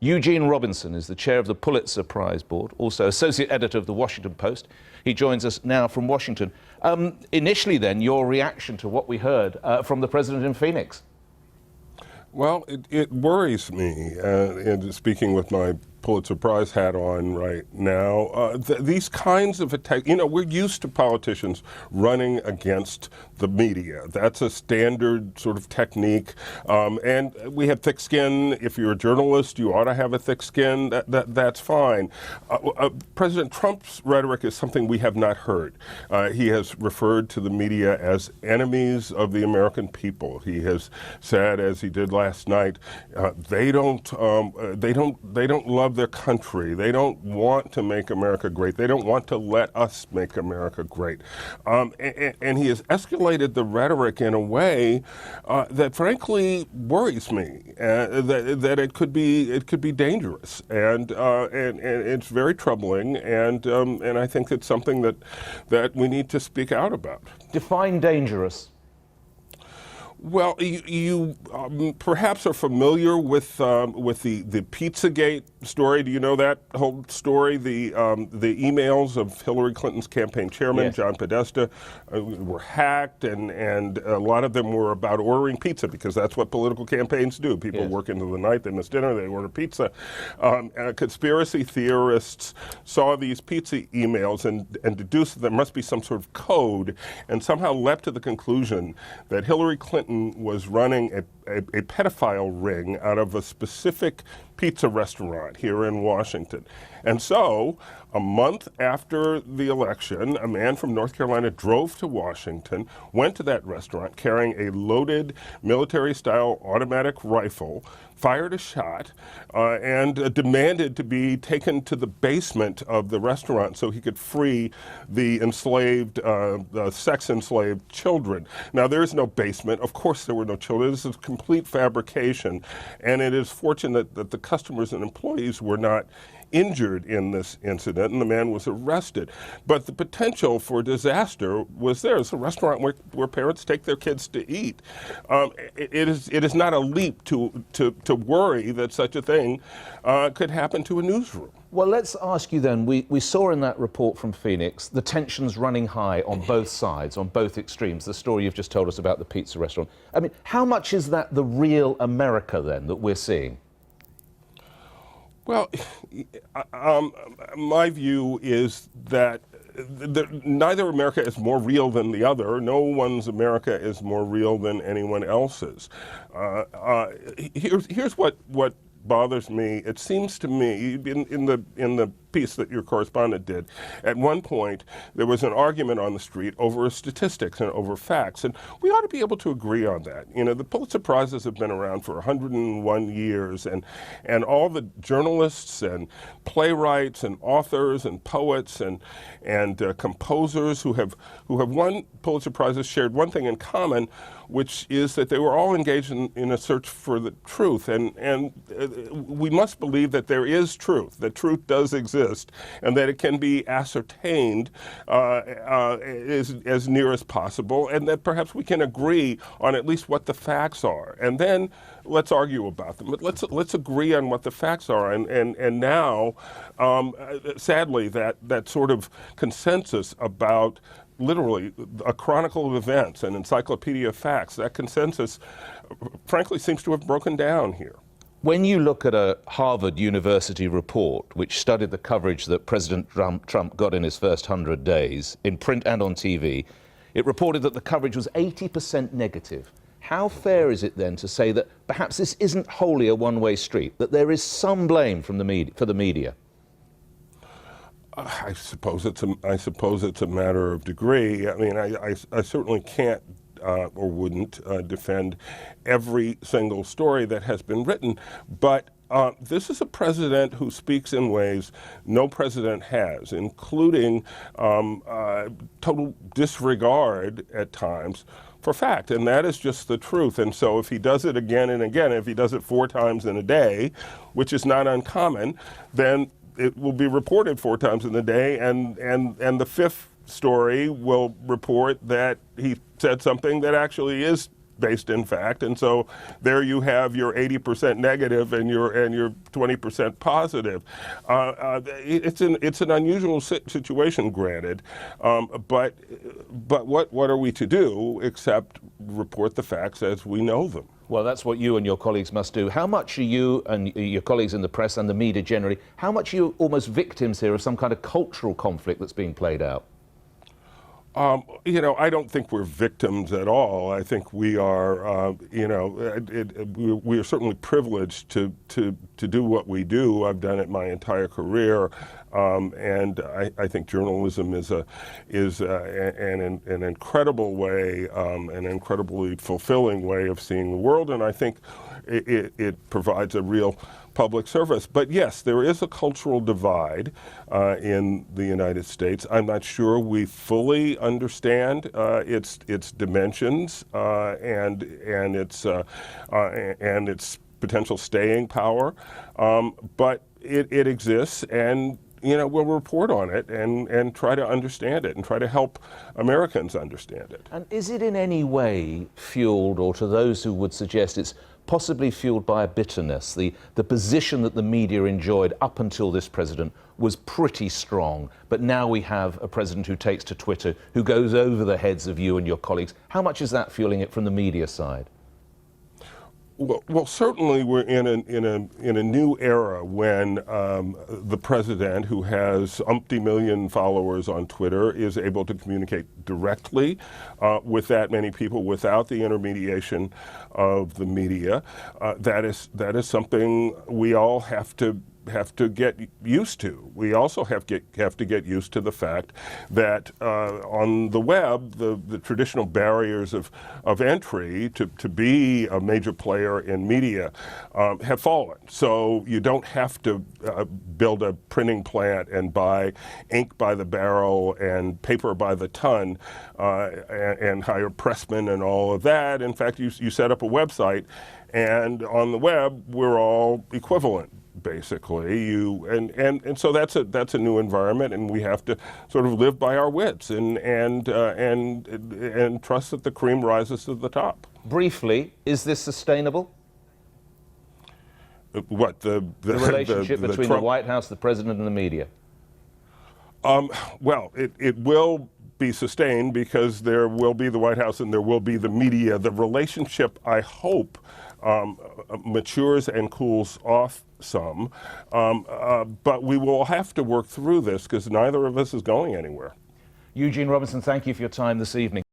Eugene Robinson is the chair of the Pulitzer Prize Board, also associate editor of the Washington Post. He joins us now from Washington. Initially then, your reaction to what we heard from the president in Phoenix? Well, it worries me, and speaking with my Pulitzer Prize hat on right now, these kinds of attacks, we're used to politicians running against the media. That's a standard sort of technique, and we have thick skin. If you're a journalist, you ought to have a thick skin. That's fine. President Trump's rhetoric is something we have not heard. He has referred to the media as enemies of the American people. He has said, as he did last night, they don't love their country. They don't want to make America great. They don't want to let us make America great. And he has escalated the rhetoric in a way that frankly worries me. That it could be dangerous, and it's very troubling. And I think it's something that we need to speak out about. Define dangerous. Well, you perhaps are familiar with the Pizzagate story. Do you know that whole story? The emails of Hillary Clinton's campaign chairman, yes, John Podesta, were hacked, and a lot of them were about ordering pizza, because that's what political campaigns do. People, yes, work into the night, they miss dinner, they order pizza. Conspiracy theorists saw these pizza emails and deduced that there must be some sort of code, and somehow leapt to the conclusion that Hillary Clinton was running a pedophile ring out of a specific pizza restaurant here in Washington. And so, a month after the election, a man from North Carolina drove to Washington, went to that restaurant carrying a loaded military-style automatic rifle, fired a shot, and demanded to be taken to the basement of the restaurant so he could free the enslaved, sex-enslaved children. Now, there is no basement. Of course there were no children. This is a complete fabrication, and it is fortunate that the customers and employees were not injured in this incident, and the man was arrested. But the potential for disaster was there. It's a restaurant where parents take their kids to eat. It is not a leap to worry that such a thing could happen to a newsroom. Well, let's ask you then, we saw in that report from Phoenix the tensions running high on both sides, on both extremes, the story you've just told us about the pizza restaurant. I mean, how much is that the real America then that we're seeing? Well, my view is that neither America is more real than the other. No one's America is more real than anyone else's. Here's what bothers me. It seems to me, in the piece that your correspondent did, at one point there was an argument on the street over statistics and over facts, and we ought to be able to agree on that. The Pulitzer Prizes have been around for 101 years, and all the journalists and playwrights and authors and poets and composers who have won Pulitzer Prizes shared one thing in common, which is that they were all engaged in a search for the truth, and we must believe that there is truth, that truth does exist, and that it can be ascertained as near as possible, and that perhaps we can agree on at least what the facts are, and then let's argue about them. But let's agree on what the facts are, and now, sadly, that sort of consensus about literally a chronicle of events, an encyclopedia of facts, that consensus, frankly, seems to have broken down here. When you look at a Harvard University report which studied the coverage that President Trump got in his first 100 days, in print and on TV, it reported that the coverage was 80% negative. How fair is it then to say that perhaps this isn't wholly a one-way street, that there is some blame from for the media? I suppose it's a matter of degree. I mean, I certainly can't or wouldn't defend every single story that has been written, but this is a president who speaks in ways no president has, including total disregard at times for fact, and that is just the truth. And so if he does it again and again, if he does it 4 times in a day, which is not uncommon, then it will be reported 4 times in a day, and the 5th story will report that he said something that actually is based in fact, and so there you have your 80% negative and your 20% positive. It's an unusual situation, granted, but what are we to do except report the facts as we know them? Well, that's what you and your colleagues must do. How much are you and your colleagues in the press and the media generally, how much are you almost victims here of some kind of cultural conflict that's being played out? I don't think we're victims at all. I think we are, we are certainly privileged to do what we do. I've done it my entire career, and I think journalism is an incredible way, an incredibly fulfilling way of seeing the world, and I think it provides a real public service. But yes, there is a cultural divide in the United States. I'm not sure we fully understand its dimensions and its potential staying power, but it exists, and we'll report on it and try to understand it and try to help Americans understand it. And is it in any way fueled, or to those who would suggest it's possibly fueled by a bitterness? The position that the media enjoyed up until this president was pretty strong, but now we have a president who takes to Twitter, who goes over the heads of you and your colleagues. How much is that fueling it from the media side? Well, certainly we're in a new era when the president, who has umpty million followers on Twitter, is able to communicate directly with that many people without the intermediation of the media. That is something we all have to get used to. We also have to get used to the fact that on the web, the traditional barriers of entry to be a major player in media have fallen. So you don't have to build a printing plant and buy ink by the barrel and paper by the ton and hire pressmen and all of that. In fact, you set up a website, and on the web, we're all equivalent, basically. And so that's a new environment, and we have to sort of live by our wits and trust that the cream rises to the top. Briefly, is this sustainable? What the relationship between the White House, the president, and the media? Well, it will be sustained because there will be the White House and there will be the media. The relationship, I hope, matures and cools off some, but we will have to work through this because neither of us is going anywhere. Eugene Robinson, thank you for your time this evening.